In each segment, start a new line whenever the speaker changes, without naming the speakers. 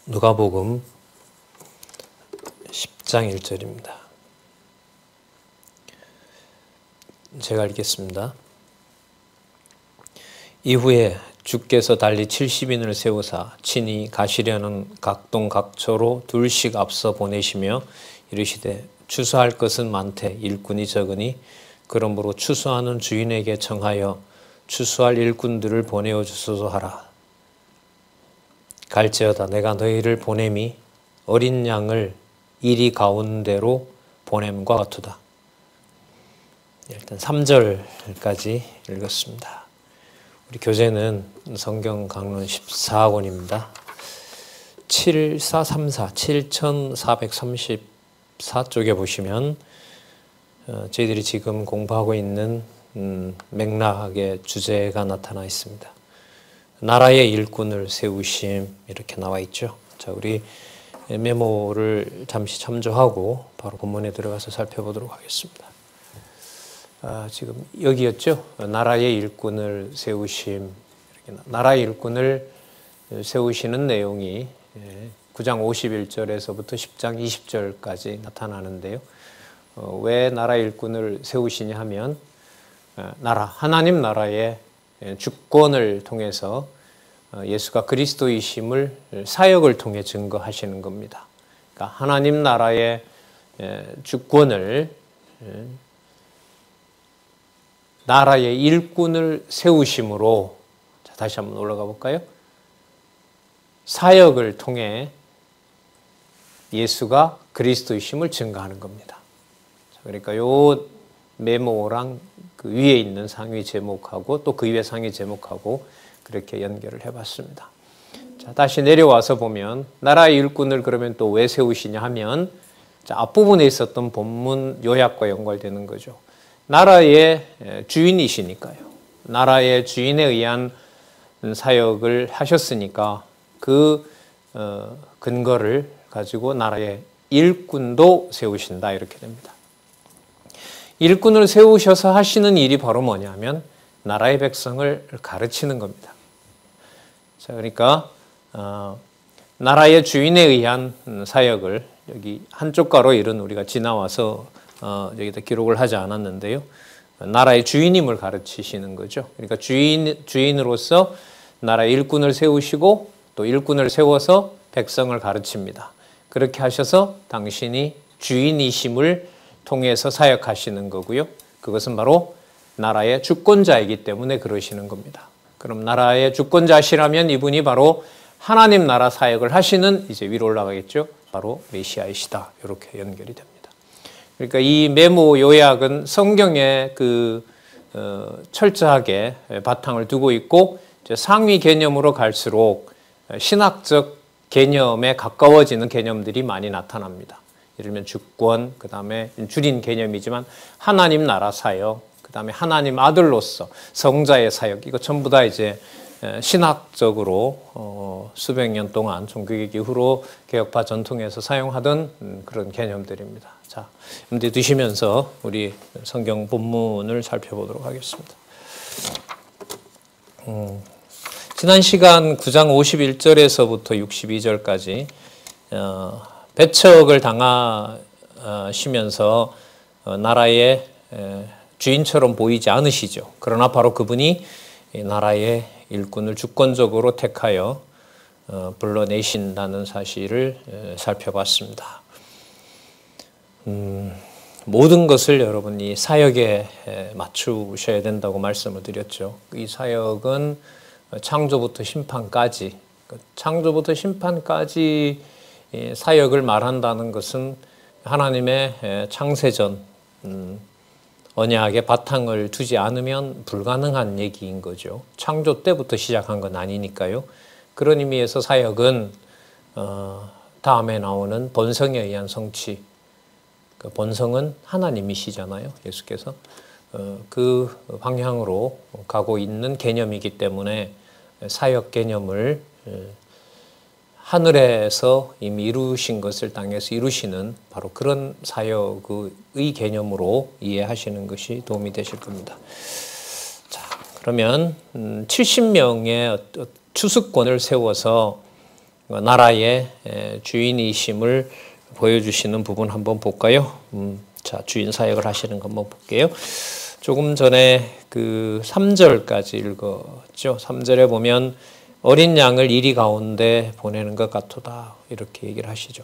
누가복음 10장 1절입니다. 제가 읽겠습니다. 이후에 주께서 달리 70인을 세우사 친히 가시려는 각동각처로 둘씩 앞서 보내시며 이르시되 추수할 것은 많되 일꾼이 적으니 그러므로 추수하는 주인에게 청하여 추수할 일꾼들을 보내어 주소서 하라. 갈지어다 내가 너희를 보냄이 어린 양을 이리 가운데로 보냄과 같도다. 일단 3절까지 읽었습니다. 우리 교재는 성경 강론 14권입니다. 7434, 7434쪽에 보시면 저희들이 지금 공부하고 있는 맥락의 주제가 나타나 있습니다. 나라의 일꾼을 세우심 이렇게 나와 있죠. 자, 우리 메모를 잠시 참조하고 바로 본문에 들어가서 살펴보도록 하겠습니다. 지금 여기였죠. 나라의 일꾼을 세우심. 이렇게 나라의 일꾼을 세우시는 내용이 9장 51절에서부터 10장 20절까지 나타나는데요. 왜 나라의 일꾼을 세우시냐 하면 하나님 나라의 주권을 통해서 예수가 그리스도이심을 사역을 통해 증거하시는 겁니다. 그러니까 하나님 나라의 주권을 나라의 일꾼을 세우심으로 다시 한번 올라가 볼까요? 사역을 통해 예수가 그리스도이심을 증거하는 겁니다. 그러니까 요 메모랑 그 위에 있는 상위 제목하고 또 그 위에 상위 제목하고 그렇게 연결을 해봤습니다. 자, 다시 내려와서 보면 나라의 일꾼을 그러면 또 왜 세우시냐 하면 앞부분에 있었던 본문 요약과 연관되는 거죠. 나라의 주인이시니까요. 나라의 주인에 의한 사역을 하셨으니까 그 근거를 가지고 나라의 일꾼도 세우신다 이렇게 됩니다. 일꾼을 세우셔서 하시는 일이 바로 뭐냐면 나라의 백성을 가르치는 겁니다. 자, 그러니까 나라의 주인에 의한 사역을 여기 한쪽 가로 일은 우리가 지나와서 여기다 기록을 하지 않았는데요. 나라의 주인임을 가르치시는 거죠. 그러니까 주인으로서 나라의 일꾼을 세우시고 또 일꾼을 세워서 백성을 가르칩니다. 그렇게 하셔서 당신이 주인이심을 통해서 사역하시는 거고요. 그것은 바로 나라의 주권자이기 때문에 그러시는 겁니다. 그럼 나라의 주권자시라면 이분이 바로 하나님 나라 사역을 하시는 이제 위로 올라가겠죠. 바로 메시아이시다. 이렇게 연결이 됩니다. 그러니까 이 메모 요약은 성경에 철저하게 바탕을 두고 있고 이제 상위 개념으로 갈수록 신학적 개념에 가까워지는 개념들이 많이 나타납니다. 예를 들면 주권, 그 다음에 줄인 개념이지만 하나님 나라 사역, 그 다음에 하나님 아들로서 성자의 사역, 이거 전부 다 이제 신학적으로 수백 년 동안 종교개혁 이후로 개혁파 전통에서 사용하던 그런 개념들입니다. 자, 문제 두시면서 우리 성경 본문을 살펴보도록 하겠습니다. 지난 시간 9장 51절에서부터 62절까지 배척을 당하시면서 나라의 주인처럼 보이지 않으시죠. 그러나 바로 그분이 나라의 일꾼을 주권적으로 택하여 불러내신다는 사실을 살펴봤습니다. 모든 것을 여러분이 사역에 맞추셔야 된다고 말씀을 드렸죠. 이 사역은 창조부터 심판까지, 창조부터 심판까지 사역을 말한다는 것은 하나님의 창세전 언약의 바탕을 두지 않으면 불가능한 얘기인 거죠. 창조 때부터 시작한 건 아니니까요. 그런 의미에서 사역은 다음에 나오는 본성에 의한 성취, 그 본성은 하나님이시잖아요. 예수께서 그 방향으로 가고 있는 개념이기 때문에 사역 개념을 하늘에서 이미 이루신 것을 땅에서 이루시는 바로 그런 사역의 개념으로 이해하시는 것이 도움이 되실 겁니다. 자, 그러면 70명의 추수권을 세워서 나라의 주인이심을 보여주시는 부분 한번 볼까요? 자, 주인 사역을 하시는 거 한번 볼게요. 조금 전에 그 3절까지 읽었죠. 3절에 보면 어린 양을 이리 가운데 보내는 것 같도다 이렇게 얘기를 하시죠.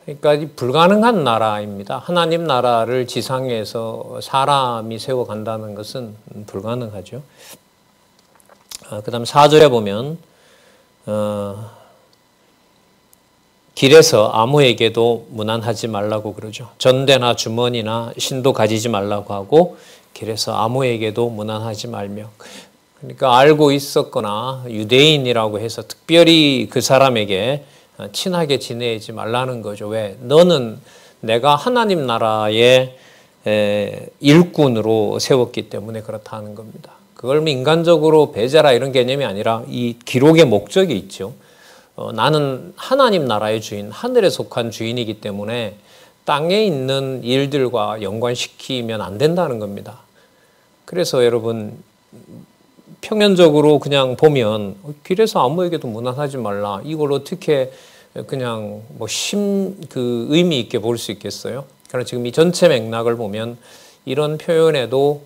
그러니까 이 불가능한 나라입니다. 하나님 나라를 지상에서 사람이 세워간다는 것은 불가능하죠. 그 다음 4절에 보면 길에서 아무에게도 문안하지 말라고 그러죠. 전대나 주머니나 신도 가지지 말라고 하고 길에서 아무에게도 문안하지 말며, 그러니까 알고 있었거나 유대인이라고 해서 특별히 그 사람에게 친하게 지내지 말라는 거죠. 왜? 너는 내가 하나님 나라의 일꾼으로 세웠기 때문에 그렇다는 겁니다. 그걸 뭐 인간적으로 배제라 이런 개념이 아니라 이 기록의 목적이 있죠. 나는 하나님 나라의 주인, 하늘에 속한 주인이기 때문에 땅에 있는 일들과 연관시키면 안 된다는 겁니다. 그래서 여러분 평면적으로 그냥 보면 길에서 아무에게도 문안하지 말라, 이걸 어떻게 그냥 뭐 의미 있게 볼 수 있겠어요? 그러나 지금 이 전체 맥락을 보면 이런 표현에도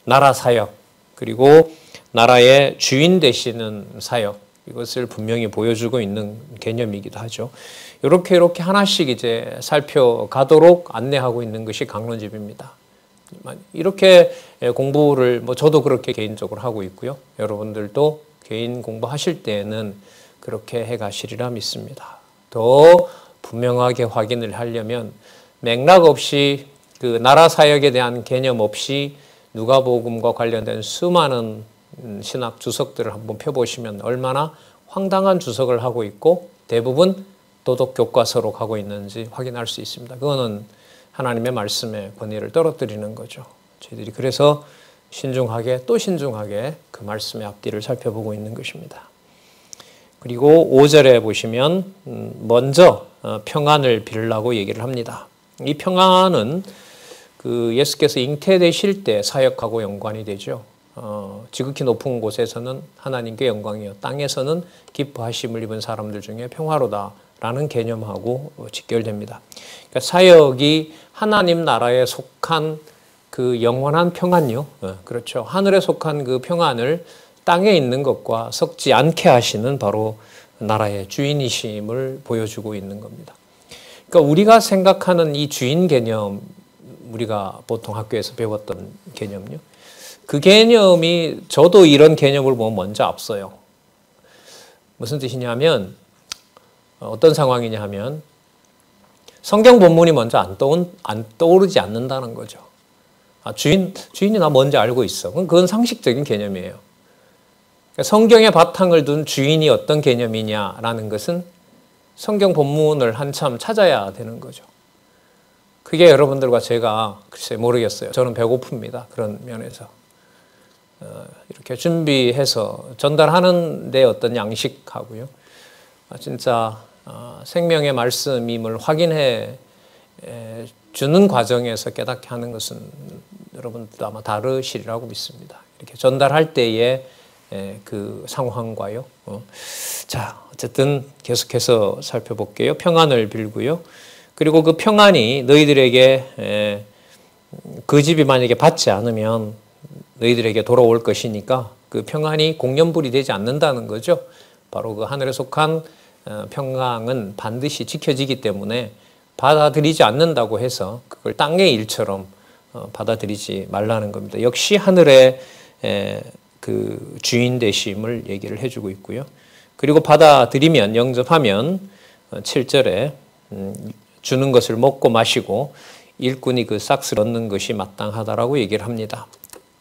나라 사역, 그리고 나라의 주인 되시는 사역, 이것을 분명히 보여주고 있는 개념이기도 하죠. 이렇게 하나씩 이제 살펴가도록 안내하고 있는 것이 강론집입니다. 이렇게 공부를 저도 그렇게 개인적으로 하고 있고요. 여러분들도 개인 공부하실 때에는 그렇게 해가시리라 믿습니다. 더 분명하게 확인을 하려면 맥락 없이 그 나라 사역에 대한 개념 없이 누가복음과 관련된 수많은 신학 주석들을 한번 펴보시면 얼마나 황당한 주석을 하고 있고 대부분 도덕 교과서로 가고 있는지 확인할 수 있습니다. 그거는 하나님의 말씀의 권위를 떨어뜨리는 거죠. 저희들이 그래서 신중하게 또 신중하게 그 말씀의 앞뒤를 살펴보고 있는 것입니다. 그리고 5절에 보시면 먼저 평안을 빌라고 얘기를 합니다. 이 평안은 그 예수께서 잉태되실 때 사역하고 연관이 되죠. 지극히 높은 곳에서는 하나님께 영광이요, 땅에서는 기뻐하심을 입은 사람들 중에 평화로다라는 개념하고 직결됩니다. 그러니까 사역이 하나님 나라에 속한 그 영원한 평안요, 그렇죠. 하늘에 속한 그 평안을 땅에 있는 것과 섞지 않게 하시는 바로 나라의 주인이심을 보여주고 있는 겁니다. 그러니까 우리가 생각하는 이 주인 개념, 우리가 보통 학교에서 배웠던 개념요, 그 개념이 저도 이런 개념을 보면 먼저 앞서요. 무슨 뜻이냐면 어떤 상황이냐 하면 성경 본문이 먼저 안 떠오르지 않는다는 거죠. 주인이 나 뭔지 알고 있어. 그건 상식적인 개념이에요. 성경의 바탕을 둔 주인이 어떤 개념이냐라는 것은 성경 본문을 한참 찾아야 되는 거죠. 그게 여러분들과 제가 글쎄 모르겠어요. 저는 배고픕니다. 그런 면에서. 이렇게 준비해서 전달하는 데 어떤 양식하고요, 진짜 생명의 말씀임을 확인해 주는 과정에서 깨닫게 하는 것은 여러분들도 아마 다르시리라고 믿습니다. 이렇게 전달할 때의 그 상황과요. 자, 어쨌든 계속해서 살펴볼게요. 평안을 빌고요. 그리고 그 평안이 너희들에게 그 집이 만약에 받지 않으면 너희들에게 돌아올 것이니까 그 평안이 공연불이 되지 않는다는 거죠. 바로 그 하늘에 속한 평강은 반드시 지켜지기 때문에 받아들이지 않는다고 해서 그걸 땅의 일처럼 받아들이지 말라는 겁니다. 역시 하늘의 그 주인 되심을 얘기를 해주고 있고요. 그리고 받아들이면, 영접하면 7절에 주는 것을 먹고 마시고 일꾼이 그 싹스를 얻는 것이 마땅하다라고 얘기를 합니다.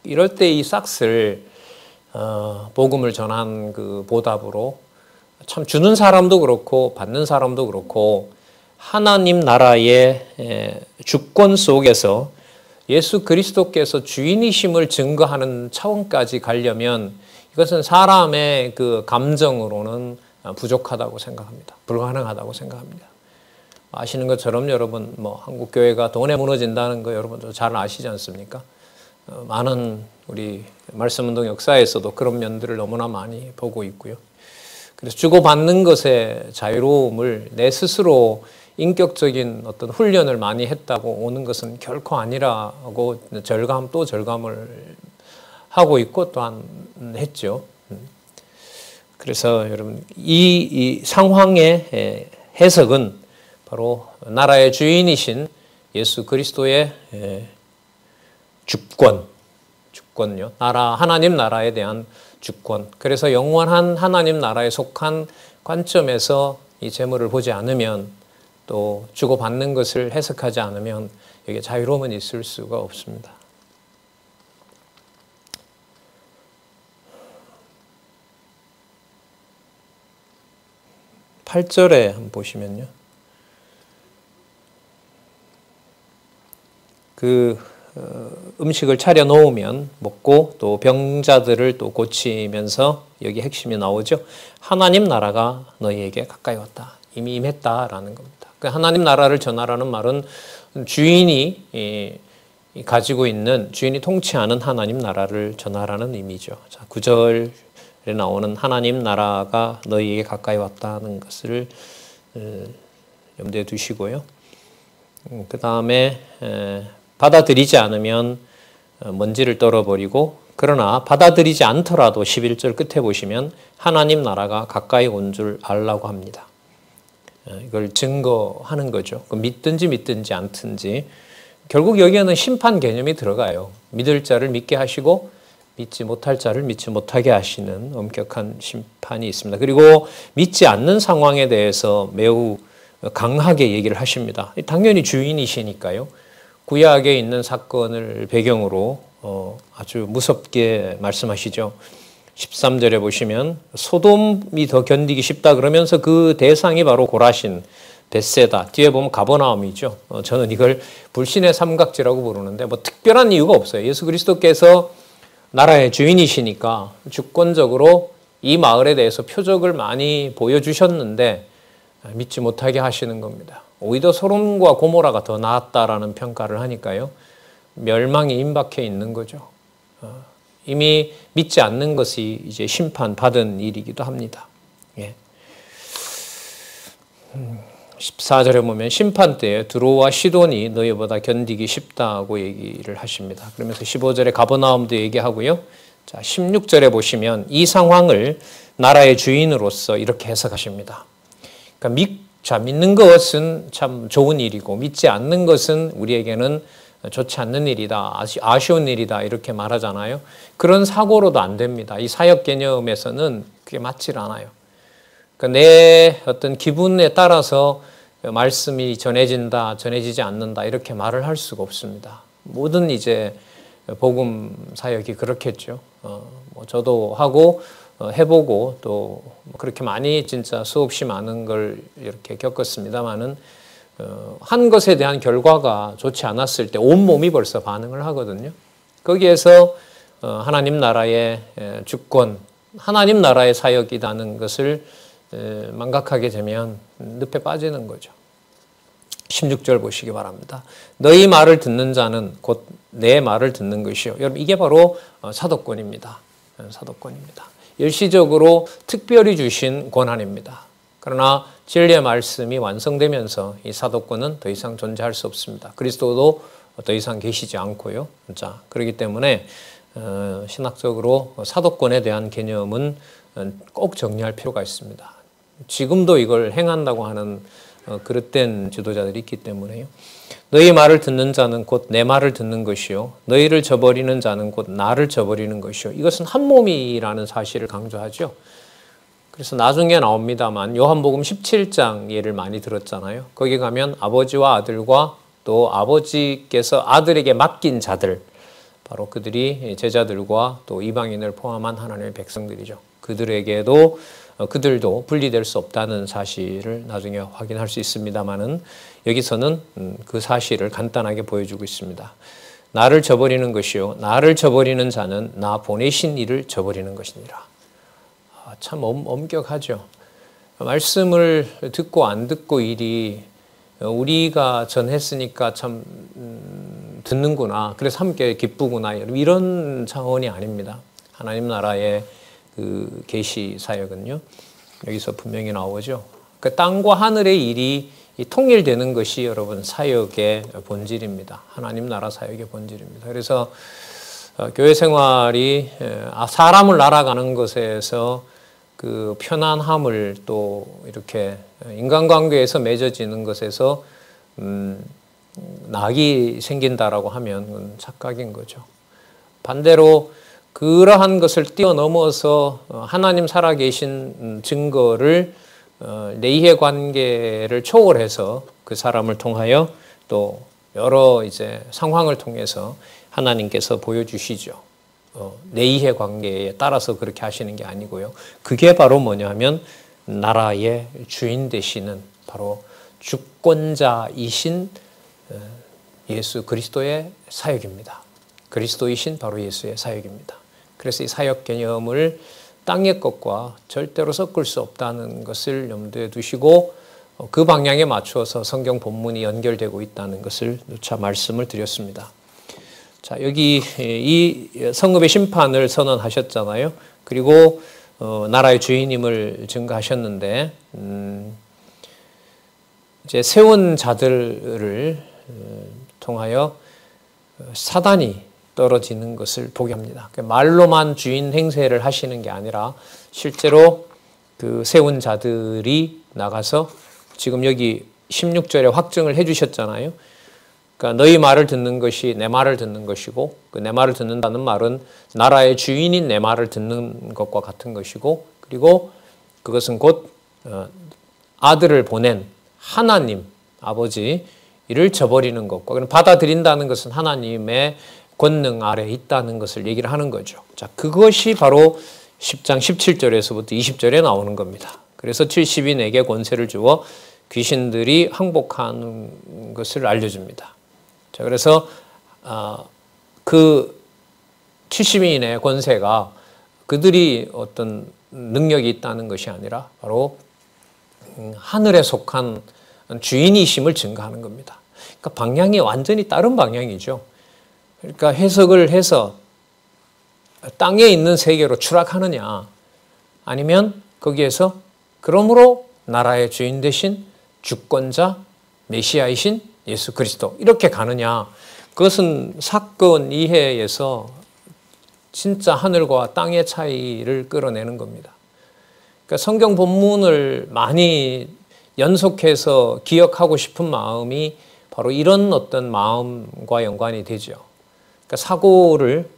이럴 때 이 싹스를 복음을 전한 그 보답으로 참 주는 사람도 그렇고 받는 사람도 그렇고 하나님 나라의 주권 속에서 예수 그리스도께서 주인이심을 증거하는 차원까지 가려면 이것은 사람의 그 감정으로는 부족하다고 생각합니다. 불가능하다고 생각합니다. 아시는 것처럼 여러분 한국 교회가 돈에 무너진다는 거 여러분도 잘 아시지 않습니까? 많은 우리 말씀운동 역사에서도 그런 면들을 너무나 많이 보고 있고요. 그래서 주고받는 것의 자유로움을 내 스스로 인격적인 어떤 훈련을 많이 했다고 오는 것은 결코 아니라고 또 절감을 하고 있고 또한 했죠. 그래서 여러분 이 상황의 해석은 바로 나라의 주인이신 예수 그리스도의 주권요. 하나님 나라에 대한 주권. 그래서 영원한 하나님 나라에 속한 관점에서 이 재물을 보지 않으면 또 주고받는 것을 해석하지 않으면 여기에 자유로움은 있을 수가 없습니다. 8절에 한번 보시면요. 음식을 차려 놓으면 먹고 또 병자들을 또 고치면서 여기 핵심이 나오죠. 하나님 나라가 너희에게 가까이 왔다. 이미 임했다라는 겁니다. 그 하나님 나라를 전하라는 말은 주인이 가지고 있는 주인이 통치하는 하나님 나라를 전하라는 의미죠. 자, 9절에 나오는 하나님 나라가 너희에게 가까이 왔다는 것을 염두에 두시고요. 그 다음에 받아들이지 않으면 먼지를 떨어버리고 그러나 받아들이지 않더라도 11절 끝에 보시면 하나님 나라가 가까이 온 줄 알라고 합니다. 이걸 증거하는 거죠. 믿든지 않든지 결국 여기에는 심판 개념이 들어가요. 믿을 자를 믿게 하시고 믿지 못할 자를 믿지 못하게 하시는 엄격한 심판이 있습니다. 그리고 믿지 않는 상황에 대해서 매우 강하게 얘기를 하십니다. 당연히 주인이시니까요. 구약에 있는 사건을 배경으로 아주 무섭게 말씀하시죠. 13절에 보시면 소돔이 더 견디기 쉽다 그러면서 그 대상이 바로 고라신, 벳세다, 뒤에 보면 가버나움이죠. 저는 이걸 불신의 삼각지라고 부르는데 뭐 특별한 이유가 없어요. 예수 그리스도께서 나라의 주인이시니까 주권적으로 이 마을에 대해서 표적을 많이 보여주셨는데 믿지 못하게 하시는 겁니다. 오히려 소돔과 고모라가 더 나았다라는 평가를 하니까요. 멸망이 임박해 있는 거죠. 이미 믿지 않는 것이 이제 심판받은 일이기도 합니다. 14절에 보면 심판 때에 두로와 시돈이 너희보다 견디기 쉽다고 얘기를 하십니다. 그러면서 15절에 가버나움도 얘기하고요. 자, 16절에 보시면 이 상황을 나라의 주인으로서 이렇게 해석하십니다. 그러니까 믿는 것은 참 좋은 일이고 믿지 않는 것은 우리에게는 좋지 않는 일이다, 아쉬운 일이다 이렇게 말하잖아요. 그런 사고로도 안 됩니다. 이 사역 개념에서는 그게 맞질 않아요. 그러니까 내 어떤 기분에 따라서 말씀이 전해진다, 전해지지 않는다 이렇게 말을 할 수가 없습니다. 모든 이제 복음 사역이 그렇겠죠. 저도 하고 해보고 또 그렇게 많이 진짜 수없이 많은 걸 이렇게 겪었습니다만은 한 것에 대한 결과가 좋지 않았을 때 온몸이 벌써 반응을 하거든요. 거기에서 하나님 나라의 주권, 하나님 나라의 사역이라는 것을 망각하게 되면 늪에 빠지는 거죠. 16절 보시기 바랍니다. 너희 말을 듣는 자는 곧 내 말을 듣는 것이요. 여러분 이게 바로 사도권입니다. 사도권입니다. 일시적으로 특별히 주신 권한입니다. 그러나 진리의 말씀이 완성되면서 이 사도권은 더 이상 존재할 수 없습니다. 그리스도도 더 이상 계시지 않고요. 자, 그렇기 때문에 신학적으로 사도권에 대한 개념은 꼭 정리할 필요가 있습니다. 지금도 이걸 행한다고 하는 그릇된 지도자들이 있기 때문에요. 너희 말을 듣는 자는 곧 내 말을 듣는 것이요. 너희를 저버리는 자는 곧 나를 저버리는 것이요. 이것은 한 몸이라는 사실을 강조하죠. 그래서 나중에 나옵니다만 요한복음 17장 예를 많이 들었잖아요. 거기 가면 아버지와 아들과 또 아버지께서 아들에게 맡긴 자들, 바로 그들이 제자들과 또 이방인을 포함한 하나님의 백성들이죠. 그들도 분리될 수 없다는 사실을 나중에 확인할 수 있습니다만은 여기서는 그 사실을 간단하게 보여주고 있습니다. 나를 저버리는 것이요. 나를 저버리는 자는 나 보내신 이를 저버리는 것이니라. 참 엄격하죠. 말씀을 듣고 안 듣고 일이 우리가 전했으니까 참 듣는구나. 그래서 함께 기쁘구나. 이런 차원이 아닙니다. 하나님 나라의 그 계시 사역은요. 여기서 분명히 나오죠. 그 땅과 하늘의 일이 통일되는 것이 여러분 사역의 본질입니다. 하나님 나라 사역의 본질입니다. 그래서 교회 생활이 사람을 날아가는 것에서 그 편안함을 또 이렇게 인간관계에서 맺어지는 것에서 낙이 생긴다라고 하면 그건 착각인 거죠. 반대로 그러한 것을 뛰어넘어서 하나님 살아계신 증거를 내 이해관계를 초월해서 그 사람을 통하여 또 여러 이제 상황을 통해서 하나님께서 보여주시죠. 내 이해관계에 따라서 그렇게 하시는 게 아니고요. 그게 바로 뭐냐 하면 나라의 주인 되시는 바로 주권자이신 예수 그리스도의 사역입니다. 그리스도이신 바로 예수의 사역입니다. 그래서 이 사역 개념을 땅의 것과 절대로 섞을 수 없다는 것을 염두에 두시고 그 방향에 맞추어서 성경 본문이 연결되고 있다는 것을 누차 말씀을 드렸습니다. 자, 여기 이 성읍의 심판을 선언하셨잖아요. 그리고 나라의 주인임을 증거하셨는데 이제 세운 자들을 통하여 사단이 떨어지는 것을 보게 합니다. 말로만 주인 행세를 하시는 게 아니라 실제로 그 세운 자들이 나가서 지금 여기 16절에 확증을 해 주셨잖아요. 그러니까 너희 말을 듣는 것이 내 말을 듣는 것이고 그 내 말을 듣는다는 말은 나라의 주인인 내 말을 듣는 것과 같은 것이고 그리고 그것은 곧 아들을 보낸 하나님 아버지 이를 저버리는 것과 그럼 받아들인다는 것은 하나님의 권능 아래에 있다는 것을 얘기를 하는 거죠. 자, 그것이 바로 10장 17절에서부터 20절에 나오는 겁니다. 그래서 70인에게 권세를 주어 귀신들이 항복하는 것을 알려줍니다. 자, 그래서 그 70인의 권세가 그들이 어떤 능력이 있다는 것이 아니라 바로 하늘에 속한 주인이심을 증거하는 겁니다. 그러니까 방향이 완전히 다른 방향이죠. 그러니까 해석을 해서 땅에 있는 세계로 추락하느냐 아니면 거기에서 그러므로 나라의 주인 되신 주권자 메시아이신 예수 그리스도 이렇게 가느냐 그것은 사건 이해에서 진짜 하늘과 땅의 차이를 끌어내는 겁니다. 그러니까 성경 본문을 많이 연속해서 기억하고 싶은 마음이 바로 이런 어떤 마음과 연관이 되죠. 그러니까 사고를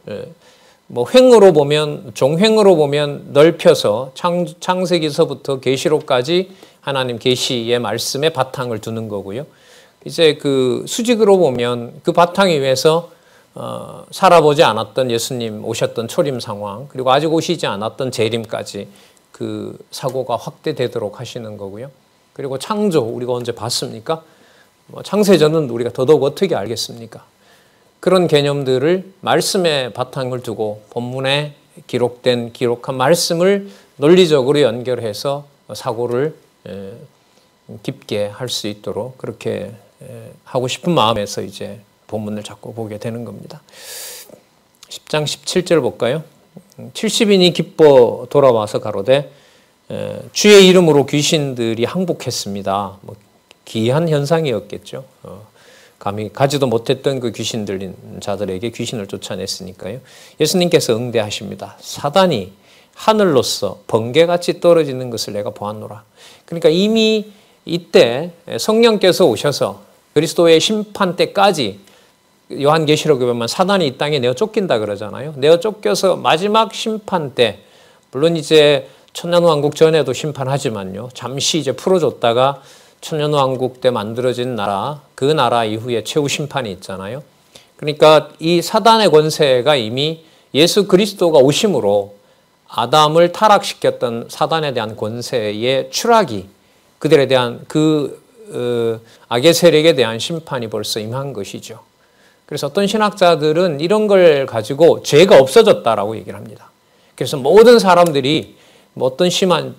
뭐 횡으로 보면 종횡으로 보면 넓혀서 창세기서부터 계시록까지 하나님 계시의 말씀에 바탕을 두는 거고요. 이제 그 수직으로 보면 그 바탕 위에서 살아보지 않았던 예수님 오셨던 초림 상황 그리고 아직 오시지 않았던 재림까지 그 사고가 확대되도록 하시는 거고요. 그리고 창조 우리가 언제 봤습니까? 창세전은 우리가 더더욱 어떻게 알겠습니까? 그런 개념들을 말씀에 바탕을 두고 본문에 기록한 말씀을 논리적으로 연결해서 사고를 깊게 할 수 있도록 그렇게 하고 싶은 마음에서 이제 본문을 자꾸 보게 되는 겁니다. 10장 17절 볼까요? 70인이 기뻐 돌아와서 가로되 주의 이름으로 귀신들이 항복했습니다. 뭐 기이한 현상이었겠죠. 감히 가지도 못했던 그 귀신 들린 자들에게 귀신을 쫓아냈으니까요. 예수님께서 응대하십니다. 사단이 하늘로서 번개같이 떨어지는 것을 내가 보았노라. 그러니까 이미 이때 성령께서 오셔서 그리스도의 심판 때까지 요한계시록에 보면 사단이 이 땅에 내어 쫓긴다 그러잖아요. 내어 쫓겨서 마지막 심판 때 물론 이제 천년왕국 전에도 심판하지만요. 잠시 이제 풀어줬다가 천년왕국 때 만들어진 나라, 그 나라 이후에 최후 심판이 있잖아요. 그러니까 이 사단의 권세가 이미 예수 그리스도가 오심으로 아담을 타락시켰던 사단에 대한 권세의 추락이 그들에 대한 악의 세력에 대한 심판이 벌써 임한 것이죠. 그래서 어떤 신학자들은 이런 걸 가지고 죄가 없어졌다라고 얘기를 합니다. 그래서 모든 사람들이 어떤 심한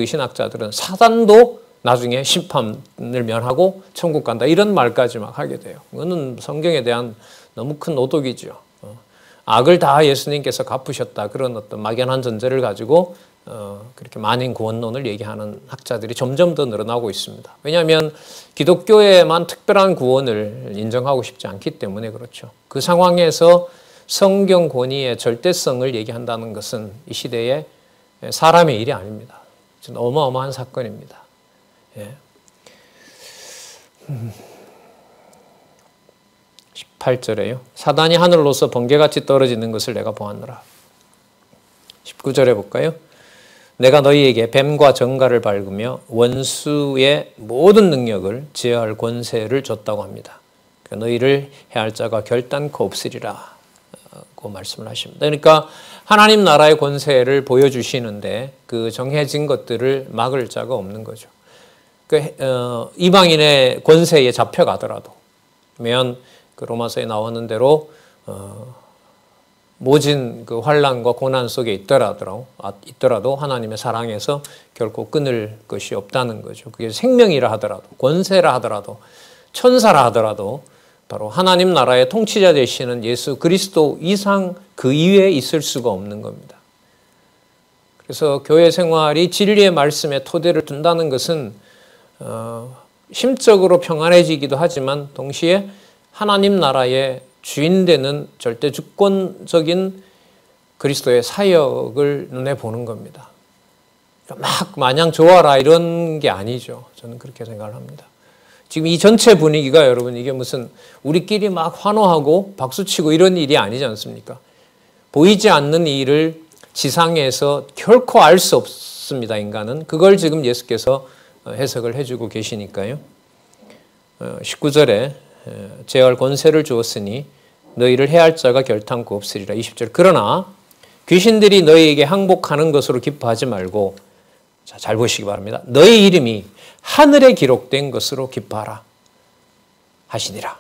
신학자들은 사단도 나중에 심판을 면하고 천국 간다 이런 말까지 막 하게 돼요. 이거는 성경에 대한 너무 큰 오독이죠. 악을 다 예수님께서 갚으셨다 그런 어떤 막연한 전제를 가지고 그렇게 만인 구원론을 얘기하는 학자들이 점점 더 늘어나고 있습니다. 왜냐하면 기독교에만 특별한 구원을 인정하고 싶지 않기 때문에 그렇죠. 그 상황에서 성경 권위의 절대성을 얘기한다는 것은 이 시대에 사람의 일이 아닙니다. 어마어마한 사건입니다. 예. 18절에요. 사단이 하늘로서 번개같이 떨어지는 것을 내가 보았노라. 19절에 볼까요? 내가 너희에게 뱀과 정갈을 밟으며 원수의 모든 능력을 제어할 권세를 줬다고 합니다. 그러니까 너희를 해할 자가 결단코 없으리라 고 말씀을 하십니다. 그러니까 하나님 나라의 권세를 보여주시는데 그 정해진 것들을 막을 자가 없는 거죠. 이방인의 권세에 잡혀가더라도 면 그 로마서에 나오는 대로 모진 그 환난과 고난 속에 있더라도 하나님의 사랑에서 결코 끊을 것이 없다는 거죠. 그게 생명이라 하더라도, 권세라 하더라도, 천사라 하더라도 바로 하나님 나라의 통치자 되시는 예수 그리스도 이상 그 이외에 있을 수가 없는 겁니다. 그래서 교회 생활이 진리의 말씀에 토대를 둔다는 것은 심적으로 평안해지기도 하지만 동시에 하나님 나라의 주인 되는 절대 주권적인 그리스도의 사역을 눈에 보는 겁니다. 막 마냥 좋아라 이런 게 아니죠. 저는 그렇게 생각을 합니다. 지금 이 전체 분위기가 여러분 이게 무슨 우리끼리 막 환호하고 박수치고 이런 일이 아니지 않습니까? 보이지 않는 일을 지상에서 결코 알 수 없습니다. 인간은. 그걸 지금 예수께서 해석을 해주고 계시니까요. 19절에 제어할 권세를 주었으니 너희를 해할 자가 결탄코 없으리라. 20절 그러나 귀신들이 너희에게 항복하는 것으로 기뻐하지 말고 자, 잘 보시기 바랍니다. 너희 이름이 하늘에 기록된 것으로 기뻐하라 하시니라.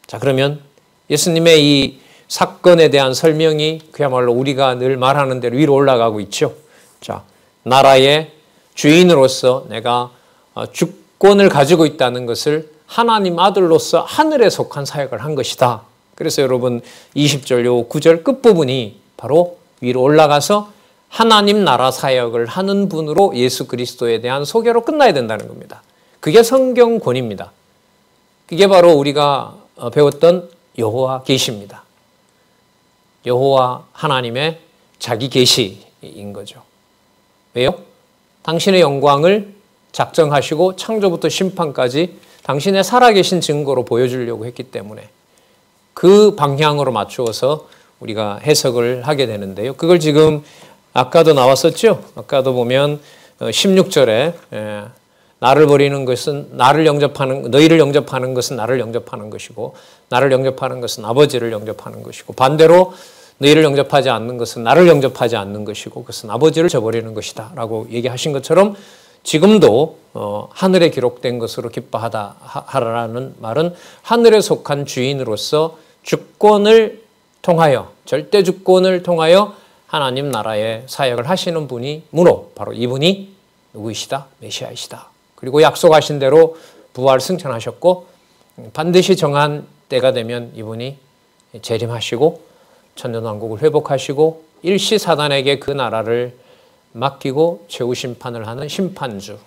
자 그러면 예수님의 이 사건에 대한 설명이 그야말로 우리가 늘 말하는 대로 위로 올라가고 있죠. 자 나라의 주인으로서 내가 주권을 가지고 있다는 것을 하나님 아들로서 하늘에 속한 사역을 한 것이다. 그래서 여러분 20절 요 9절 끝부분이 바로 위로 올라가서 하나님 나라 사역을 하는 분으로 예수 그리스도에 대한 소개로 끝나야 된다는 겁니다. 그게 성경 권위입니다. 그게 바로 우리가 배웠던 여호와 계시입니다. 여호와 하나님의 자기 계시인 거죠. 왜요? 당신의 영광을 작정하시고 창조부터 심판까지 당신의 살아계신 증거로 보여주려고 했기 때문에 그 방향으로 맞추어서 우리가 해석을 하게 되는데요. 그걸 지금 아까도 나왔었죠. 아까도 보면 16절에 나를 버리는 것은 나를 영접하는 너희를 영접하는 것은 나를 영접하는 것이고 나를 영접하는 것은 아버지를 영접하는 것이고 반대로 너희를 영접하지 않는 것은 나를 영접하지 않는 것이고 그것은 아버지를 저버리는 것이다 라고 얘기하신 것처럼 지금도 하늘에 기록된 것으로 기뻐하라는 말은 하늘에 속한 주인으로서 주권을 통하여 절대 주권을 통하여 하나님 나라의 사역을 하시는 분이므로 바로 이분이 누구이시다? 메시아이시다. 그리고 약속하신 대로 부활 승천하셨고 반드시 정한 때가 되면 이분이 재림하시고 천년왕국을 회복하시고 일시 사단에게 그 나라를 맡기고 최후 심판을 하는 심판주,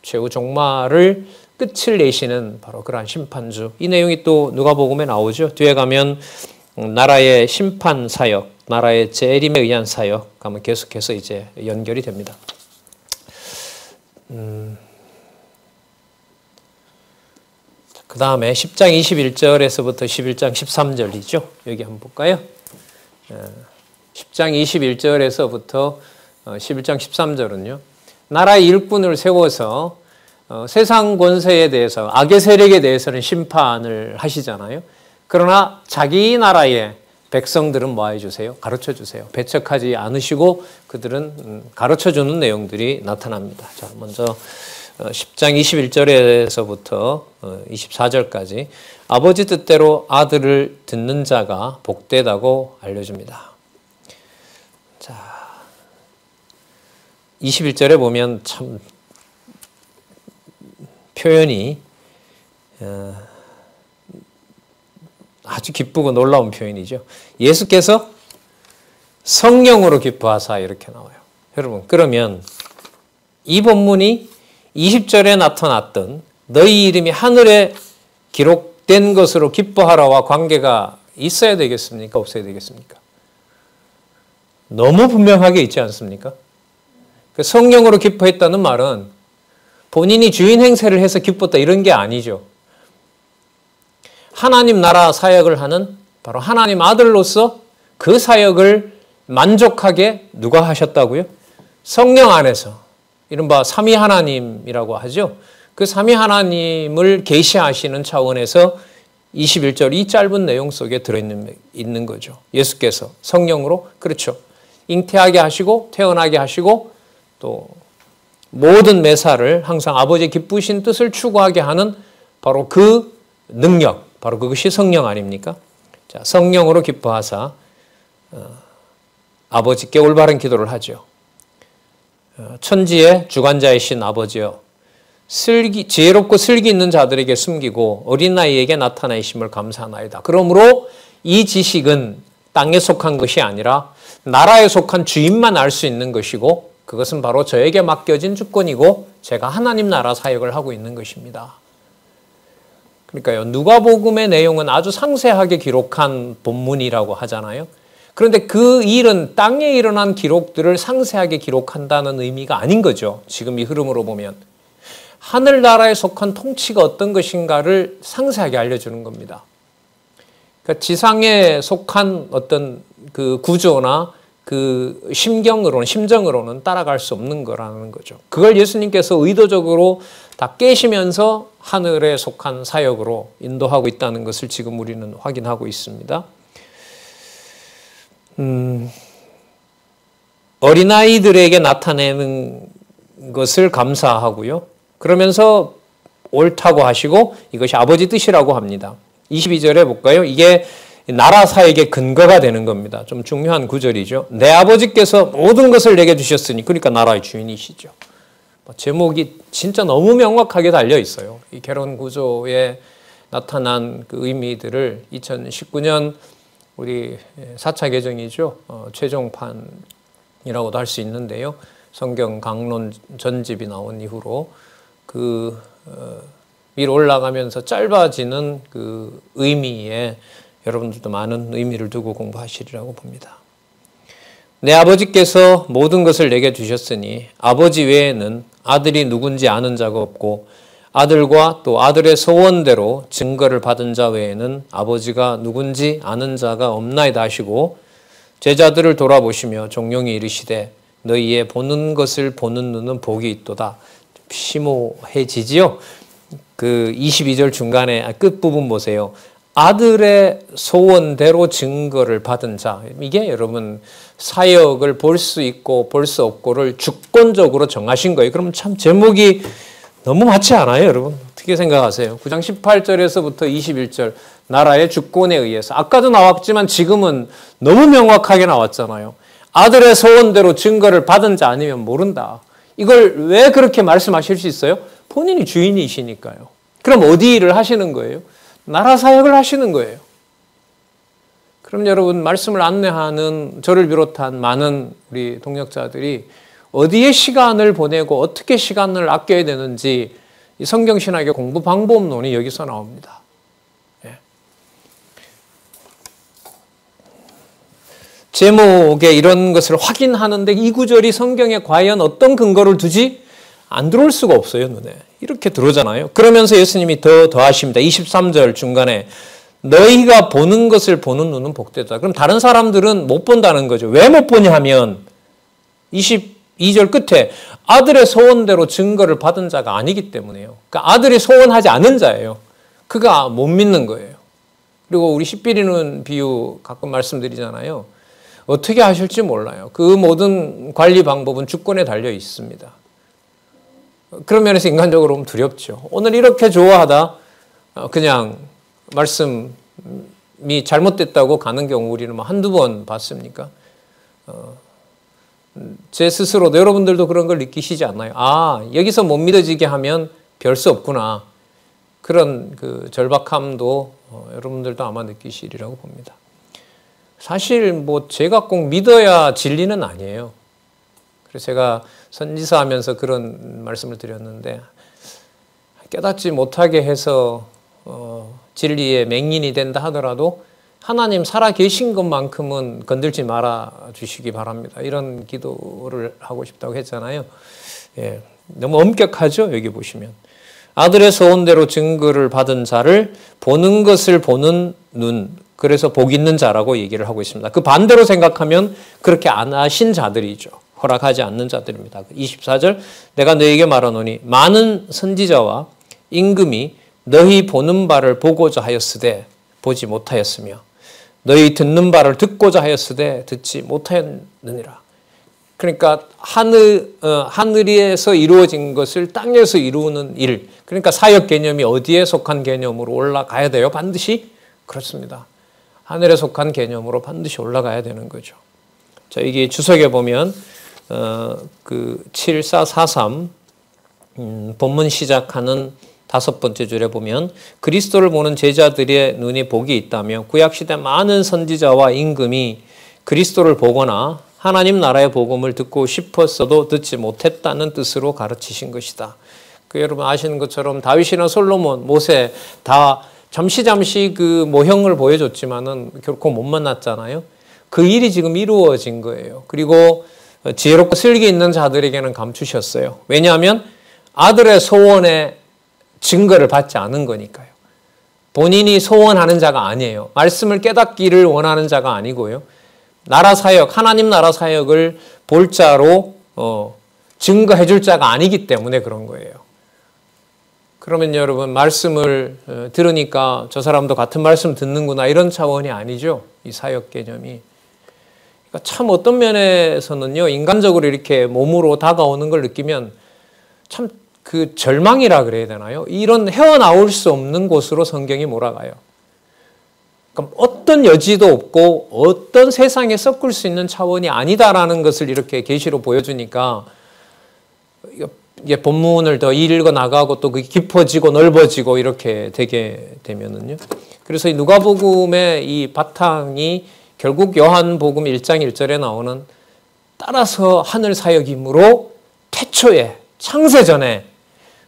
최후 종말을 끝을 내시는 바로 그러한 심판주. 이 내용이 또 누가복음에 나오죠. 뒤에 가면 나라의 심판 사역, 나라의 재림에 의한 사역 가면 계속해서 이제 연결이 됩니다. 그 다음에 10장 21절에서부터 11장 13절이죠. 여기 한번 볼까요? 10장 21절에서부터 11장 13절은요. 나라의 일꾼을 세워서 세상 권세에 대해서 악의 세력에 대해서는 심판을 하시잖아요. 그러나 자기 나라의 백성들은 뭐 해주세요? 가르쳐주세요. 배척하지 않으시고 그들은 가르쳐주는 내용들이 나타납니다. 자, 먼저 10장 21절에서부터 24절까지 아버지 뜻대로 아들을 듣는 자가 복되다고 알려줍니다. 자, 21절에 보면 참 표현이 아주 기쁘고 놀라운 표현이죠. 예수께서 성령으로 기뻐하사 이렇게 나와요. 여러분, 그러면 이 본문이 20절에 나타났던 너희 이름이 하늘에 기록된 것으로 기뻐하라와 관계가 있어야 되겠습니까? 없어야 되겠습니까? 너무 분명하게 있지 않습니까? 성령으로 기뻐했다는 말은 본인이 주인 행세를 해서 기뻤다 이런 게 아니죠. 하나님 나라 사역을 하는 바로 하나님 아들로서 그 사역을 만족하게 누가 하셨다고요? 성령 안에서 이른바 삼위 하나님이라고 하죠. 그 삼위 하나님을 계시하시는 차원에서 21절 이 짧은 내용 속에 들어있는 거죠. 예수께서 성령으로 그렇죠. 잉태하게 하시고 태어나게 하시고 또 모든 매사를 항상 아버지의 기쁘신 뜻을 추구하게 하는 바로 그 능력, 바로 그것이 성령 아닙니까? 자, 성령으로 기뻐하사 아버지께 올바른 기도를 하죠. 천지의 주관자이신 아버지여, 지혜롭고 슬기 있는 자들에게 숨기고 어린 아이에게 나타내심을 감사하나이다. 그러므로 이 지식은 땅에 속한 것이 아니라 나라에 속한 주인만 알 수 있는 것이고 그것은 바로 저에게 맡겨진 주권이고 제가 하나님 나라 사역을 하고 있는 것입니다. 그러니까요, 누가복음의 내용은 아주 상세하게 기록한 본문이라고 하잖아요. 그런데 그 일은 땅에 일어난 기록들을 상세하게 기록한다는 의미가 아닌 거죠. 지금 이 흐름으로 보면. 하늘나라에 속한 통치가 어떤 것인가를 상세하게 알려주는 겁니다. 그러니까 지상에 속한 어떤 그 구조나 그 심정으로는 따라갈 수 없는 거라는 거죠. 그걸 예수님께서 의도적으로 다 깨시면서 하늘에 속한 사역으로 인도하고 있다는 것을 지금 우리는 확인하고 있습니다. 어린아이들에게 나타내는 것을 감사하고요. 그러면서 옳다고 하시고 이것이 아버지 뜻이라고 합니다. 22절에 볼까요? 이게 나라 사역의 근거가 되는 겁니다. 좀 중요한 구절이죠. 내 아버지께서 모든 것을 내게 주셨으니, 그러니까 나라의 주인이시죠. 제목이 진짜 너무 명확하게 달려 있어요. 이 결혼 구조에 나타난 그 의미들을 2019년 우리 4차 개정이죠. 최종판이라고도 할 수 있는데요. 성경 강론 전집이 나온 이후로 그 위로 올라가면서 짧아지는 그 의미에 여러분들도 많은 의미를 두고 공부하시리라고 봅니다. 내 아버지께서 모든 것을 내게 주셨으니 아버지 외에는 아들이 누군지 아는 자가 없고 아들과 또 아들의 소원대로 증거를 받은 자 외에는 아버지가 누군지 아는 자가 없나이다 하시고 제자들을 돌아보시며 종용이 이르시되 너희의 보는 것을 보는 눈은 복이 있도다. 심오해지지요? 그 22절 중간에 끝부분 보세요. 아들의 소원대로 증거를 받은 자. 이게 여러분 사역을 볼 수 있고 볼 수 없고를 주권적으로 정하신 거예요. 그러면 참 제목이 너무 맞지 않아요, 여러분? 어떻게 생각하세요? 9장 18절에서부터 21절 나라의 주권에 의해서 아까도 나왔지만 지금은 너무 명확하게 나왔잖아요. 아들의 소원대로 증거를 받은 자 아니면 모른다. 이걸 왜 그렇게 말씀하실 수 있어요? 본인이 주인이시니까요. 그럼 어디 일을 하시는 거예요? 나라 사역을 하시는 거예요. 그럼 여러분 말씀을 안내하는 저를 비롯한 많은 우리 동역자들이 어디에 시간을 보내고 어떻게 시간을 아껴야 되는지 이 성경신학의 공부 방법론이 여기서 나옵니다. 예. 제목에 이런 것을 확인하는데 이 구절이 성경에 과연 어떤 근거를 두지? 안 들어올 수가 없어요, 눈에. 이렇게 들어오잖아요. 그러면서 예수님이 더하십니다. 23절 중간에 너희가 보는 것을 보는 눈은 복되다. 그럼 다른 사람들은 못 본다는 거죠. 왜 못 보냐 하면 22절 끝에 아들의 소원대로 증거를 받은 자가 아니기 때문에요. 그러니까 아들이 소원하지 않은 자예요. 그가 못 믿는 거예요. 그리고 우리 씨 뿌리는 비유 가끔 말씀드리잖아요. 어떻게 하실지 몰라요. 그 모든 관리 방법은 주권에 달려 있습니다. 그런 면에서 인간적으로 보면 두렵죠. 오늘 이렇게 좋아하다 그냥 말씀이 잘못됐다고 가는 경우 우리는 뭐 한두 번 봤습니까? 제 스스로도 여러분들도 그런 걸 느끼시지 않나요? 아, 여기서 못 믿어지게 하면 별 수 없구나. 그런 그 절박함도 여러분들도 아마 느끼시리라고 봅니다. 사실 뭐 제가 꼭 믿어야 진리는 아니에요. 그래서 제가 선지서 하면서 그런 말씀을 드렸는데, 깨닫지 못하게 해서 진리의 맹인이 된다 하더라도 하나님 살아 계신 것만큼은 건들지 말아 주시기 바랍니다. 이런 기도를 하고 싶다고 했잖아요. 예, 너무 엄격하죠? 여기 보시면. 아들의 소원대로 증거를 받은 자를 보는 것을 보는 눈, 그래서 복 있는 자라고 얘기를 하고 있습니다. 그 반대로 생각하면 그렇게 안 하신 자들이죠. 허락하지 않는 자들입니다. 24절, 내가 너에게 말하노니 많은 선지자와 임금이 너희 보는 바를 보고자 하였으되 보지 못하였으며 너희 듣는 바를 듣고자 하였으되 듣지 못하였느니라. 그러니까 하늘에서 이루어진 것을 땅에서 이루는 일, 그러니까 사역 개념이 어디에 속한 개념으로 올라가야 돼요? 반드시? 그렇습니다. 하늘에 속한 개념으로 반드시 올라가야 되는 거죠. 자, 이게 주석에 보면 그 7443 본문 시작하는 5번째 줄에 보면 그리스도를 보는 제자들의 눈이 복이 있다며 구약시대 많은 선지자와 임금이 그리스도를 보거나 하나님 나라의 복음을 듣고 싶었어도 듣지 못했다는 뜻으로 가르치신 것이다. 그 여러분 아시는 것처럼 다윗이나 솔로몬, 모세 다 잠시 그 모형을 보여줬지만은 결코 못 만났잖아요. 그 일이 지금 이루어진 거예요. 그리고 지혜롭고 슬기 있는 자들에게는 감추셨어요. 왜냐하면 아들의 소원에 증거를 받지 않은 거니까요. 본인이 소원하는 자가 아니에요. 말씀을 깨닫기를 원하는 자가 아니고요. 나라 사역, 하나님 나라 사역을 볼 자로 증거해 줄 자가 아니기 때문에 그런 거예요. 그러면 여러분 말씀을 들으니까 저 사람도 같은 말씀 듣는구나 이런 차원이 아니죠. 이 사역 개념이. 그러니까 참 어떤 면에서는요. 인간적으로 이렇게 몸으로 다가오는 걸 느끼면 참 그 절망이라 그래야 되나요? 이런 헤어나올 수 없는 곳으로 성경이 몰아가요. 그러니까 어떤 여지도 없고 어떤 세상에 섞을 수 있는 차원이 아니다라는 것을 이렇게 계시로 보여주니까 이게 본문을 더 읽어 나가고 또 그게 깊어지고 넓어지고 이렇게 되게 되면은요. 그래서 이 누가복음의 이 바탕이 결국 요한복음 1장 1절에 나오는 따라서 하늘 사역이므로 태초에 창세전에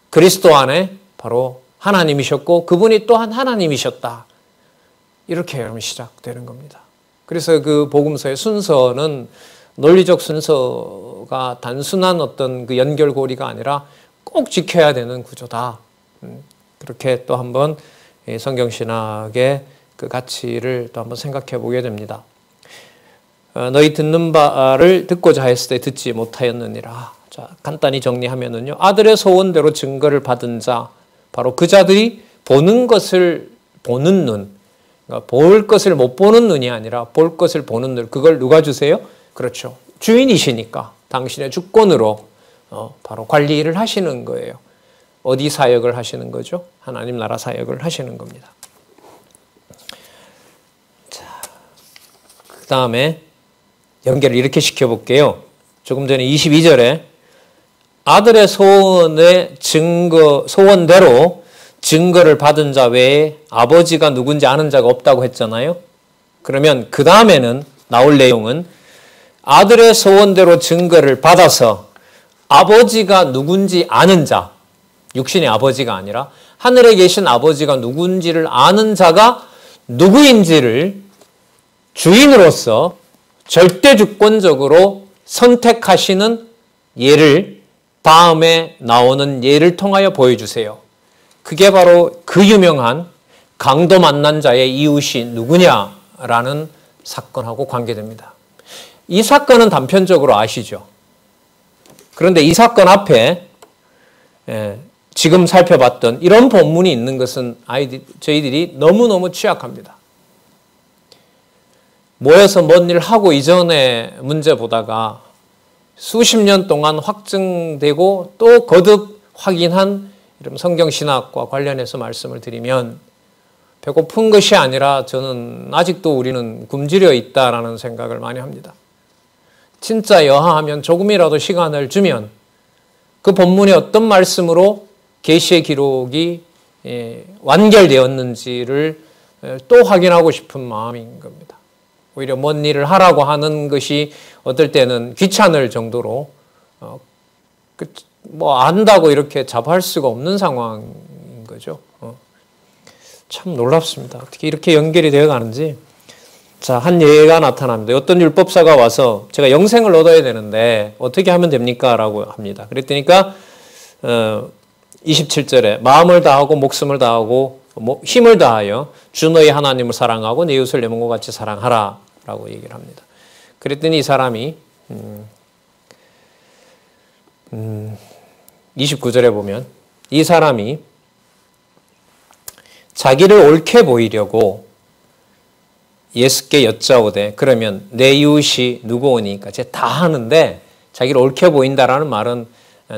그리스도 안에 바로 하나님이셨고 그분이 또한 하나님이셨다. 이렇게 여러분 시작되는 겁니다. 그래서 그 복음서의 순서는 논리적 순서가 단순한 어떤 그 연결고리가 아니라 꼭 지켜야 되는 구조다. 그렇게 또 한번 성경신학의 그 가치를 또 한번 생각해 보게 됩니다. 너희 듣는 바를 듣고자 했을 때 듣지 못하였느니라. 자, 간단히 정리하면은요. 아들의 소원대로 증거를 받은 자, 바로 그 자들이 보는 것을 보는 눈, 그러니까 볼 것을 못 보는 눈이 아니라 볼 것을 보는 눈. 그걸 누가 주세요? 그렇죠. 주인이시니까 당신의 주권으로 바로 관리를 하시는 거예요. 어디 사역을 하시는 거죠? 하나님 나라 사역을 하시는 겁니다. 자, 그 다음에 연결을 이렇게 시켜볼게요. 조금 전에 22절에 아들의 소원대로 증거를 받은 자 외에 아버지가 누군지 아는 자가 없다고 했잖아요. 그러면 그 다음에는 나올 내용은 아들의 소원대로 증거를 받아서 아버지가 누군지 아는 자, 육신의 아버지가 아니라 하늘에 계신 아버지가 누군지를 아는 자가 누구인지를 주인으로서 절대 주권적으로 선택하시는 예를 다음에 나오는 예를 통하여 보여주세요. 그게 바로 그 유명한 강도 만난 자의 이웃이 누구냐라는 사건하고 관계됩니다. 이 사건은 단편적으로 아시죠? 그런데 이 사건 앞에 지금 살펴봤던 이런 본문이 있는 것은 저희들이 너무너무 취약합니다. 모여서 뭔 일 하고 이전의 문제 보다가 수십 년 동안 확증되고 또 거듭 확인한 이런 성경신학과 관련해서 말씀을 드리면 배고픈 것이 아니라 저는 아직도 우리는 굶주려 있다라는 생각을 많이 합니다. 진짜 여하하면 조금이라도 시간을 주면 그 본문이 어떤 말씀으로 계시의 기록이 완결되었는지를 또 확인하고 싶은 마음인 겁니다. 오히려 뭔 일을 하라고 하는 것이 어떨 때는 귀찮을 정도로 뭐 안다고 이렇게 자부할 수가 없는 상황인 거죠. 참 놀랍습니다. 어떻게 이렇게 연결이 되어 가는지. 자, 한 예가 나타납니다. 어떤 율법사가 와서 제가 영생을 얻어야 되는데 어떻게 하면 됩니까? 라고 합니다. 그랬더니까 27절에 마음을 다하고 목숨을 다하고 힘을 다하여 주 너희 하나님을 사랑하고 내 이웃을 내 몸과 같이 사랑하라 라고 얘기를 합니다. 그랬더니 이 사람이 29절에 보면 이 사람이 자기를 옳게 보이려고 예수께 여짜오되 그러면 내 이웃이 누구오니까 제가 다 하는데 자기를 옳게 보인다라는 말은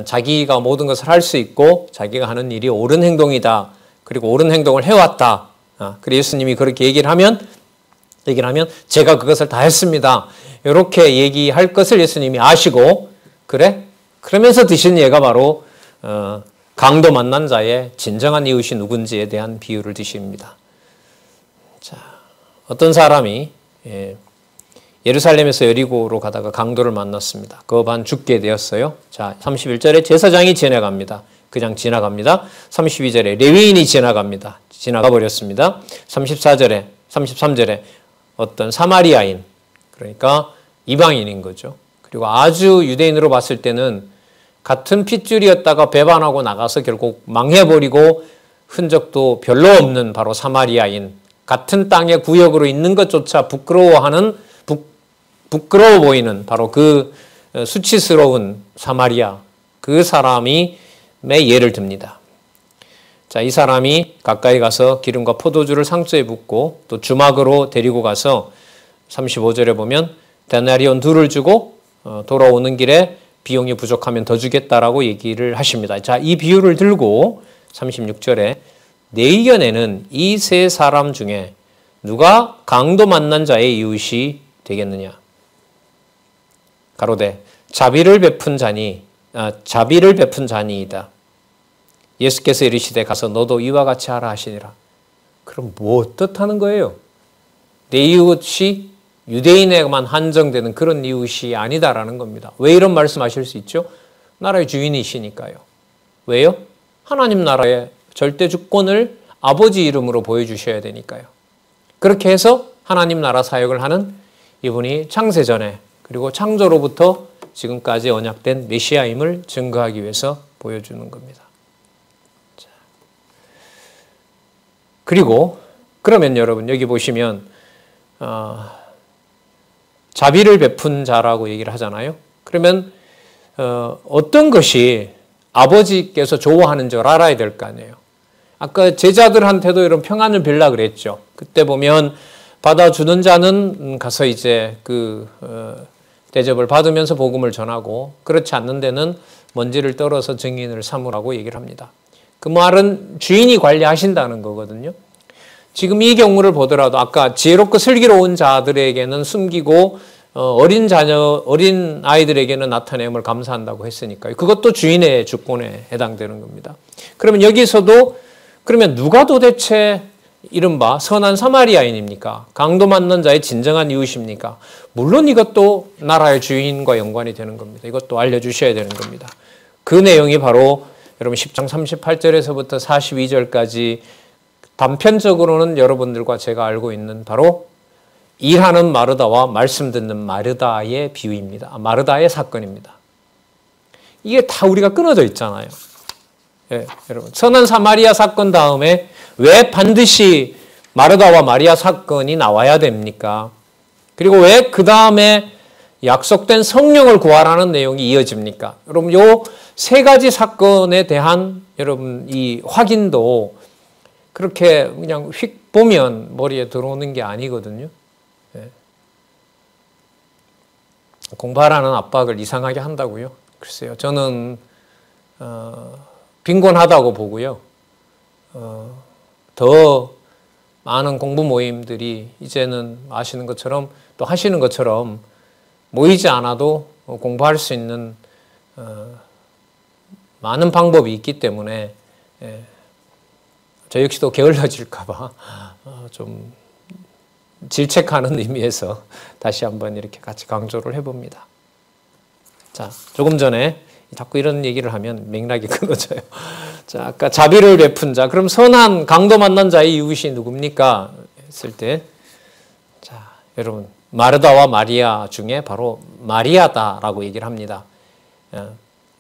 자기가 모든 것을 할 수 있고 자기가 하는 일이 옳은 행동이다. 그리고 옳은 행동을 해왔다. 그리고 예수님이 그렇게 얘기를 하면 제가 그것을 다 했습니다. 이렇게 얘기할 것을 예수님이 아시고 그래? 그러면서 드신 예가 바로 강도 만난 자의 진정한 이웃이 누군지에 대한 비유를 드십니다. 자, 어떤 사람이 예루살렘에서 여리고로 가다가 강도를 만났습니다. 그 반 죽게 되었어요. 자, 31절에 제사장이 지나갑니다. 그냥 지나갑니다. 32절에 레위인이 지나갑니다. 지나가 버렸습니다. 33절에 어떤 사마리아인, 그러니까 이방인인 거죠. 그리고 아주 유대인으로 봤을 때는 같은 핏줄이었다가 배반하고 나가서 결국 망해버리고 흔적도 별로 없는 바로 사마리아인, 같은 땅의 구역으로 있는 것조차 부끄러워 보이는 바로 그 수치스러운 사마리아, 그 사람이 예를 듭니다. 자, 이 사람이 가까이 가서 기름과 포도주를 상처에 붓고 또 주막으로 데리고 가서 35절에 보면 데나리온 2를 주고 돌아오는 길에 비용이 부족하면 더 주겠다라고 얘기를 하십니다. 자, 이 비유를 들고 36절에 내 의견에는 이 세 사람 중에 누가 강도 만난 자의 이웃이 되겠느냐? 가로되 자비를 베푼 자니이다. 예수께서 이르시되 가서 너도 이와 같이 하라 하시니라. 그럼 뭐 뜻하는 거예요? 내 이웃이 유대인에게만 한정되는 그런 이웃이 아니다라는 겁니다. 왜 이런 말씀하실 수 있죠? 나라의 주인이시니까요. 왜요? 하나님 나라의 절대 주권을 아버지 이름으로 보여주셔야 되니까요. 그렇게 해서 하나님 나라 사역을 하는 이분이 창세전에 그리고 창조로부터 지금까지 언약된 메시아임을 증거하기 위해서 보여주는 겁니다. 자. 그리고 그러면 여러분 여기 보시면 자비를 베푼 자라고 얘기를 하잖아요. 그러면 어떤 것이 아버지께서 좋아하는 줄 알아야 될 거 아니에요. 아까 제자들한테도 이런 평안을 빌라 그랬죠. 그때 보면 받아주는 자는 가서 이제 대접을 받으면서 복음을 전하고 그렇지 않는 데는 먼지를 떨어서 증인을 삼으라고 얘기를 합니다. 그 말은 주인이 관리하신다는 거거든요. 지금 이 경우를 보더라도 아까 지혜롭고 슬기로운 자들에게는 숨기고 어린 아이들에게는 나타냄을 감사한다고 했으니까요. 그것도 주인의 주권에 해당되는 겁니다. 그러면 여기서도 그러면 누가 도대체 이른바 선한 사마리아인입니까? 강도 만난 자의 진정한 이웃입니까? 물론 이것도 나라의 주인과 연관이 되는 겁니다. 이것도 알려주셔야 되는 겁니다. 그 내용이 바로 여러분 10장 38절에서부터 42절까지 단편적으로는 여러분들과 제가 알고 있는 바로 일하는 마르다와 말씀 듣는 마르다의 비유입니다. 마르다의 사건입니다. 이게 다 우리가 끊어져 있잖아요. 예, 여러분 선한 사마리아 사건 다음에 왜 반드시 마르다와 마리아 사건이 나와야 됩니까? 그리고 왜 그 다음에 약속된 성령을 구하라는 내용이 이어집니까? 여러분 요 세 가지 사건에 대한 여러분 이 확인도 그렇게 그냥 휙 보면 머리에 들어오는 게 아니거든요. 예. 공부하라는 압박을 이상하게 한다고요? 글쎄요. 저는 빈곤하다고 보고요. 더 많은 공부 모임들이 이제는 아시는 것처럼 또 하시는 것처럼 모이지 않아도 공부할 수 있는 많은 방법이 있기 때문에 저 역시도 게을러질까 봐 좀 질책하는 의미에서 다시 한번 이렇게 같이 강조를 해봅니다. 자, 조금 전에 자꾸 이런 얘기를 하면 맥락이 끊어져요. 자, 아까 자비를 베푼 자. 그럼 선한 강도 만난 자의 이웃이 누굽니까? 했을 때, 자, 여러분, 마르다와 마리아 중에 바로 마리아다라고 얘기를 합니다.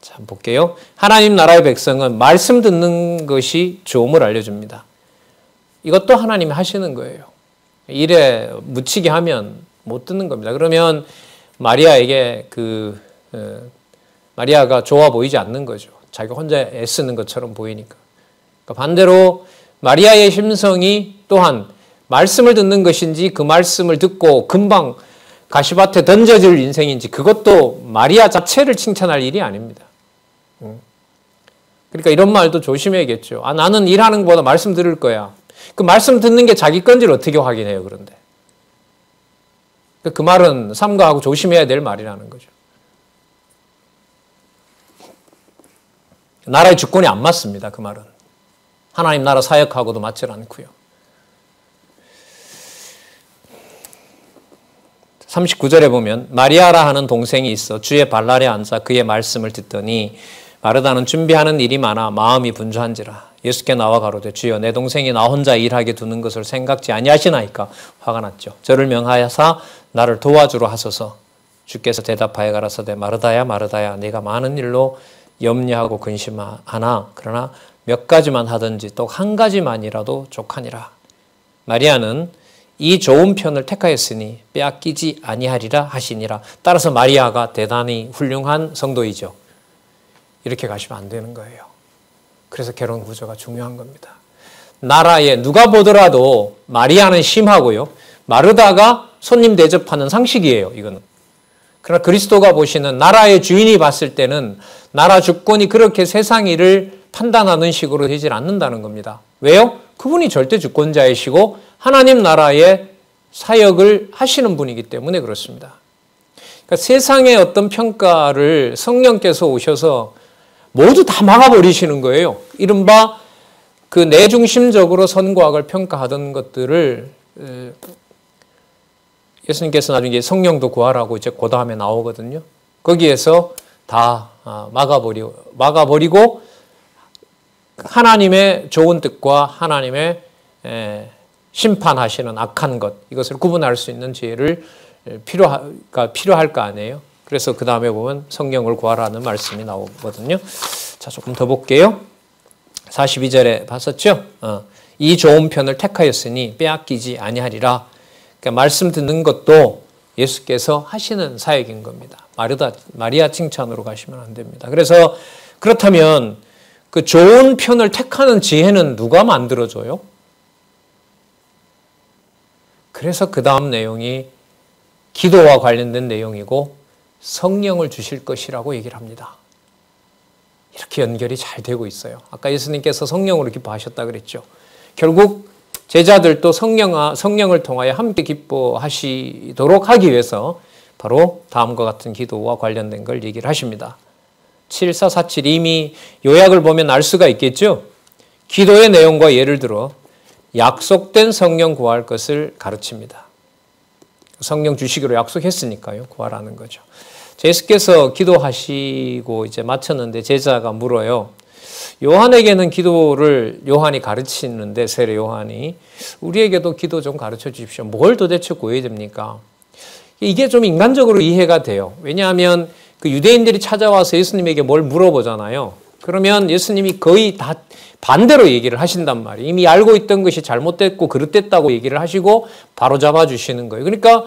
자, 볼게요. 하나님 나라의 백성은 말씀 듣는 것이 좋음을 알려줍니다. 이것도 하나님이 하시는 거예요. 일에 묻히게 하면 못 듣는 겁니다. 그러면 마리아에게 마리아가 좋아 보이지 않는 거죠. 자기가 혼자 애쓰는 것처럼 보이니까. 그러니까 반대로 마리아의 심성이 또한 말씀을 듣는 것인지 그 말씀을 듣고 금방 가시밭에 던져질 인생인지 그것도 마리아 자체를 칭찬할 일이 아닙니다. 그러니까 이런 말도 조심해야겠죠. 아, 나는 일하는 것보다 말씀 들을 거야. 그 말씀 듣는 게 자기 건지를 어떻게 확인해요, 그런데. 그 말은 삼가하고 조심해야 될 말이라는 거죠. 나라의 주권이 안 맞습니다, 그 말은. 하나님 나라 사역하고도 맞지 않고요. 39절에 보면 마리아라 하는 동생이 있어 주의 발날에 앉아 그의 말씀을 듣더니 마르다는 준비하는 일이 많아 마음이 분주한지라. 예수께 나와 가로되 주여 내 동생이 나 혼자 일하게 두는 것을 생각지 아니하시나이까. 화가 났죠. 저를 명하여사 나를 도와주러 하소서. 주께서 대답하여 가라사대 마르다야 마르다야 내가 많은 일로 염려하고 근심하나 그러나 몇 가지만 하든지 또 한 가지만이라도 족하니라. 마리아는 이 좋은 편을 택하였으니 빼앗기지 아니하리라 하시니라. 따라서 마리아가 대단히 훌륭한 성도이죠. 이렇게 가시면 안 되는 거예요. 그래서 결혼 구조가 중요한 겁니다. 나라에 누가 보더라도 마리아는 심하고요. 마르다가 손님 대접하는 상식이에요. 이거는. 그러나 그리스도가 보시는 나라의 주인이 봤을 때는 나라 주권이 그렇게 세상 일을 판단하는 식으로 되질 않는다는 겁니다. 왜요? 그분이 절대 주권자이시고 하나님 나라의 사역을 하시는 분이기 때문에 그렇습니다. 그러니까 세상의 어떤 평가를 성령께서 오셔서 모두 다 막아버리시는 거예요. 이른바 그 내중심적으로 선과 악을 평가하던 것들을 예수님께서 나중에 성령도 구하라고 이제 그 다음에 나오거든요. 거기에서 다 막아버리고 하나님의 좋은 뜻과 하나님의 심판하시는 악한 것, 이것을 구분할 수 있는 지혜를 필요할 거 아니에요. 그래서 그 다음에 보면 성령을 구하라는 말씀이 나오거든요. 자, 조금 더 볼게요. 42절에 봤었죠? 이 좋은 편을 택하였으니 빼앗기지 아니하리라. 그러니까 말씀 듣는 것도 예수께서 하시는 사역인 겁니다. 마리아 칭찬으로 가시면 안 됩니다. 그래서 그렇다면 그 좋은 편을 택하는 지혜는 누가 만들어줘요? 그래서 그 다음 내용이 기도와 관련된 내용이고 성령을 주실 것이라고 얘기를 합니다. 이렇게 연결이 잘 되고 있어요. 아까 예수님께서 성령으로 기뻐하셨다 그랬죠. 결국 제자들도 성령을 통하여 함께 기뻐하시도록 하기 위해서 바로 다음과 같은 기도와 관련된 걸 얘기를 하십니다. 7447 이미 요약을 보면 알 수가 있겠죠. 기도의 내용과 예를 들어 약속된 성령 구할 것을 가르칩니다. 성령 주시기로 약속했으니까요. 구하라는 거죠. 예수께서 기도하시고 이제 마쳤는데 제자가 물어요. 요한에게는 기도를 요한이 가르치는데 세례 요한이 우리에게도 기도 좀 가르쳐 주십시오. 뭘 도대체 구해야 됩니까? 이게 좀 인간적으로 이해가 돼요. 왜냐하면 그 유대인들이 찾아와서 예수님에게 뭘 물어보잖아요. 그러면 예수님이 거의 다 반대로 얘기를 하신단 말이에요. 이미 알고 있던 것이 잘못됐고 그릇됐다고 얘기를 하시고 바로 잡아주시는 거예요. 그러니까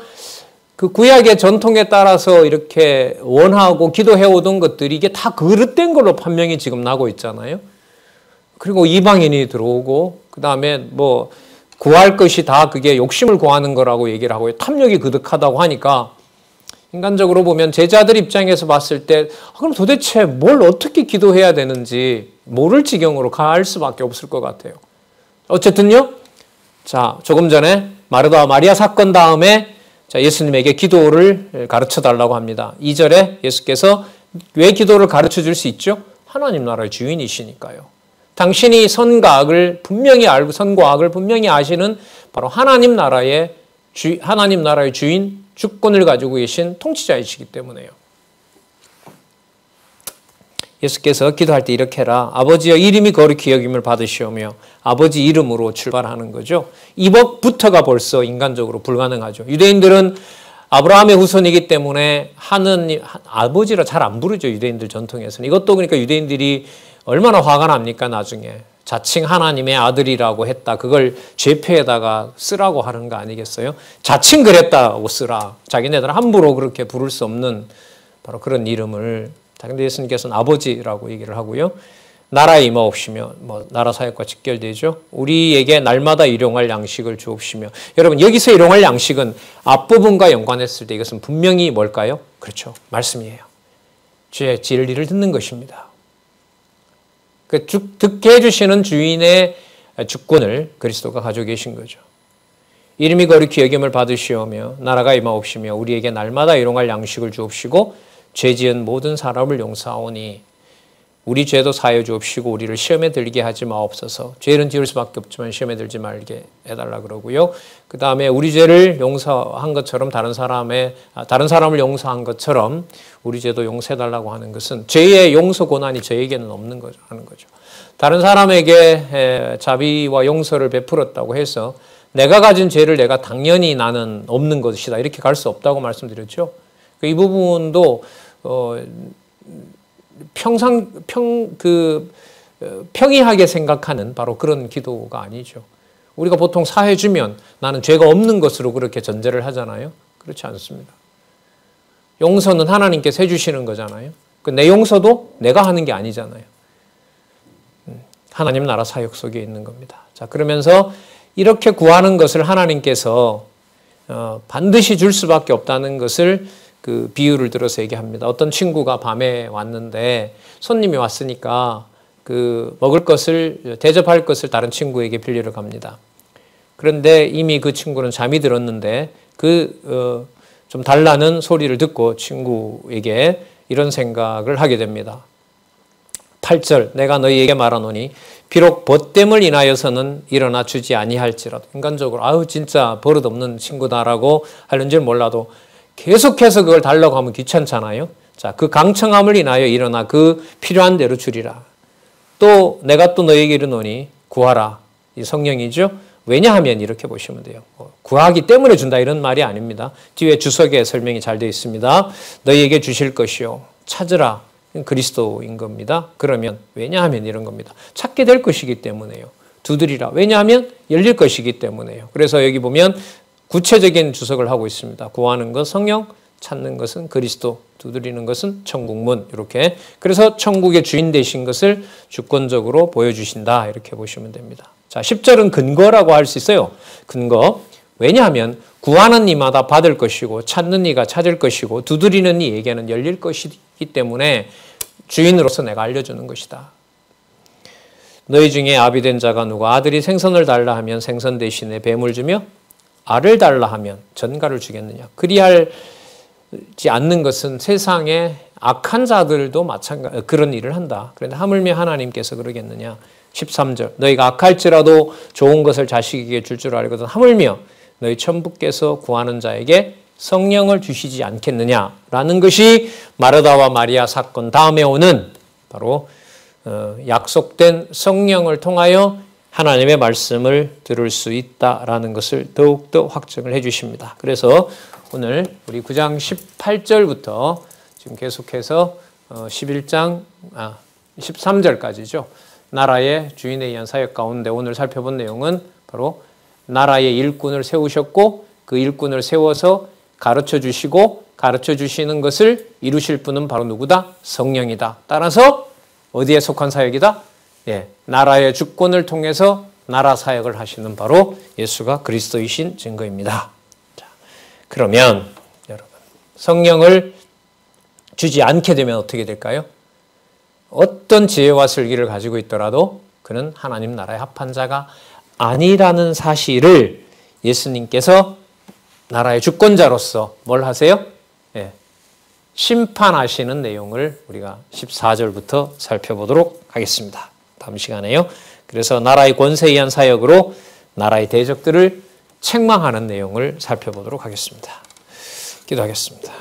그 구약의 전통에 따라서 이렇게 원하고 기도해오던 것들이 이게 다 그릇된 걸로 판명이 지금 나고 있잖아요. 그리고 이방인이 들어오고 그 다음에 뭐 구할 것이 다 그게 욕심을 구하는 거라고 얘기를 하고요. 탐욕이 그득하다고 하니까 인간적으로 보면 제자들 입장에서 봤을 때 그럼 도대체 뭘 어떻게 기도해야 되는지 모를 지경으로 갈 수밖에 없을 것 같아요. 어쨌든요. 자, 조금 전에 마르다와 마리아 사건 다음에 자, 예수님에게 기도를 가르쳐 달라고 합니다. 2절에 예수께서 왜 기도를 가르쳐 줄 수 있죠? 하나님 나라의 주인이시니까요. 당신이 선과 악을 분명히 알고 선과 악을 분명히 아시는 바로 하나님 나라의 주인, 주권을 가지고 계신 통치자이시기 때문에요. 예수께서 기도할 때 이렇게 해라. 아버지여 이름이 거룩히 여김을 받으시오며 아버지 이름으로 출발하는 거죠. 이 법부터가 벌써 인간적으로 불가능하죠. 유대인들은 아브라함의 후손이기 때문에 하느님, 아버지라 잘 안 부르죠. 유대인들 전통에서는. 이것도 그러니까 유대인들이 얼마나 화가 납니까 나중에. 자칭 하나님의 아들이라고 했다. 그걸 죄표에다가 쓰라고 하는 거 아니겠어요? 자칭 그랬다고 쓰라. 자기네들 함부로 그렇게 부를 수 없는 바로 그런 이름을. 근데 예수님께서는 아버지라고 얘기를 하고요. 나라에 임하옵시며, 나라 사역과 직결되죠. 우리에게 날마다 일용할 양식을 주옵시며. 여러분, 여기서 일용할 양식은 앞부분과 연관했을 때 이것은 분명히 뭘까요? 그렇죠. 말씀이에요. 주의 진리를 듣는 것입니다. 듣게 해주시는 주인의 주권을 그리스도가 가지고 계신 거죠. 이름이 거룩히 여김을 받으시오며 나라가 임하옵시며 우리에게 날마다 일용할 양식을 주옵시고 죄 지은 모든 사람을 용서하오니 우리 죄도 사하여 주옵시고 우리를 시험에 들게 하지 마옵소서. 죄는 지을 수밖에 없지만 시험에 들지 말게 해달라 그러고요. 그 다음에 우리 죄를 용서한 것처럼 다른 사람을 용서한 것처럼 우리 죄도 용서해달라고 하는 것은 죄의 용서 권한이 저에게는 없는 거죠. 하는 거죠. 다른 사람에게 자비와 용서를 베풀었다고 해서 내가 가진 죄를 내가 당연히 나는 없는 것이다. 이렇게 갈 수 없다고 말씀드렸죠. 이 부분도 평이하게 생각하는 바로 그런 기도가 아니죠. 우리가 보통 사해주면 나는 죄가 없는 것으로 그렇게 전제를 하잖아요. 그렇지 않습니다. 용서는 하나님께서 해주시는 거잖아요. 내 용서도 내가 하는 게 아니잖아요. 하나님 나라 사역 속에 있는 겁니다. 자, 그러면서 이렇게 구하는 것을 하나님께서 반드시 줄 수밖에 없다는 것을 그 비유를 들어서 얘기합니다. 어떤 친구가 밤에 왔는데 손님이 왔으니까 그 먹을 것을 대접할 것을 다른 친구에게 빌리러 갑니다. 그런데 이미 그 친구는 잠이 들었는데 좀 달라는 소리를 듣고 친구에게 이런 생각을 하게 됩니다. 8절 내가 너희에게 말하노니 비록 벗됨을 인하여서는 일어나 주지 아니할지라도 인간적으로 아유 진짜 버릇없는 친구다라고 하는지 몰라도 계속해서 그걸 달라고 하면 귀찮잖아요. 자, 그 강청함을 인하여 일어나 그 필요한 대로 주리라. 또 내가 또 너희에게 이르노니 구하라. 이 성령이죠. 왜냐하면 이렇게 보시면 돼요. 구하기 때문에 준다 이런 말이 아닙니다. 뒤에 주석에 설명이 잘 되어 있습니다. 너희에게 주실 것이요. 찾으라. 그리스도인 겁니다. 그러면 왜냐하면 이런 겁니다. 찾게 될 것이기 때문에요. 두드리라. 왜냐하면 열릴 것이기 때문에요. 그래서 여기 보면 구체적인 주석을 하고 있습니다. 구하는 것 성령, 찾는 것은 그리스도, 두드리는 것은 천국문 이렇게. 그래서 천국의 주인 되신 것을 주권적으로 보여주신다 이렇게 보시면 됩니다. 자, 10절은 근거라고 할 수 있어요. 근거. 왜냐하면 구하는 이마다 받을 것이고 찾는 이가 찾을 것이고 두드리는 이에게는 열릴 것이기 때문에 주인으로서 내가 알려주는 것이다. 너희 중에 아비된 자가 누가 아들이 생선을 달라 하면 생선 대신에 뱀을 주며 알을 달라 하면 전갈을 주겠느냐. 그리하지 않는 것은 세상에 악한 자들도 그런 일을 한다. 그런데 하물며 하나님께서 그러겠느냐. 13절 너희가 악할지라도 좋은 것을 자식에게 줄 줄 알거든 하물며 너희 천부께서 구하는 자에게 성령을 주시지 않겠느냐라는 것이 마르다와 마리아 사건 다음에 오는 바로 약속된 성령을 통하여 하나님의 말씀을 들을 수 있다라는 것을 더욱더 확증을 해 주십니다. 그래서 오늘 우리 9장 18절부터 지금 계속해서 13절까지죠. 나라의 주인에 의한 사역 가운데 오늘 살펴본 내용은 바로 나라의 일꾼을 세우셨고 그 일꾼을 세워서 가르쳐 주시고 가르쳐 주시는 것을 이루실 분은 바로 누구다? 성령이다. 따라서 어디에 속한 사역이다? 나라의 주권을 통해서 나라 사역을 하시는 바로 예수가 그리스도이신 증거입니다. 자, 그러면 여러분 성령을 주지 않게 되면 어떻게 될까요? 어떤 지혜와 슬기를 가지고 있더라도 그는 하나님 나라에 합한 자가 아니라는 사실을 예수님께서 나라의 주권자로서 뭘 하세요? 심판하시는 내용을 우리가 14절부터 살펴보도록 하겠습니다. 다음 시간에요. 그래서 나라의 권세에 의한 사역으로 나라의 대적들을 책망하는 내용을 살펴보도록 하겠습니다. 기도하겠습니다.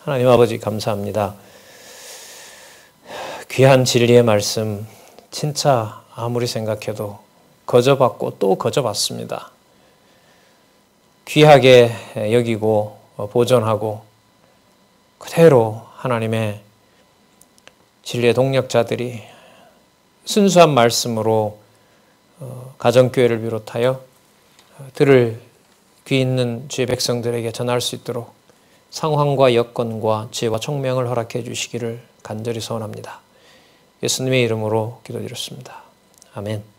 하나님 아버지 감사합니다. 귀한 진리의 말씀 진짜 아무리 생각해도 거저받고 또 거저받습니다. 귀하게 여기고 보존하고 그대로 하나님의 진리의 동력자들이 순수한 말씀으로 가정교회를 비롯하여 들을 귀 있는 주의 백성들에게 전할 수 있도록 상황과 여건과 지혜와 총명을 허락해 주시기를 간절히 소원합니다. 예수님의 이름으로 기도드렸습니다. 아멘.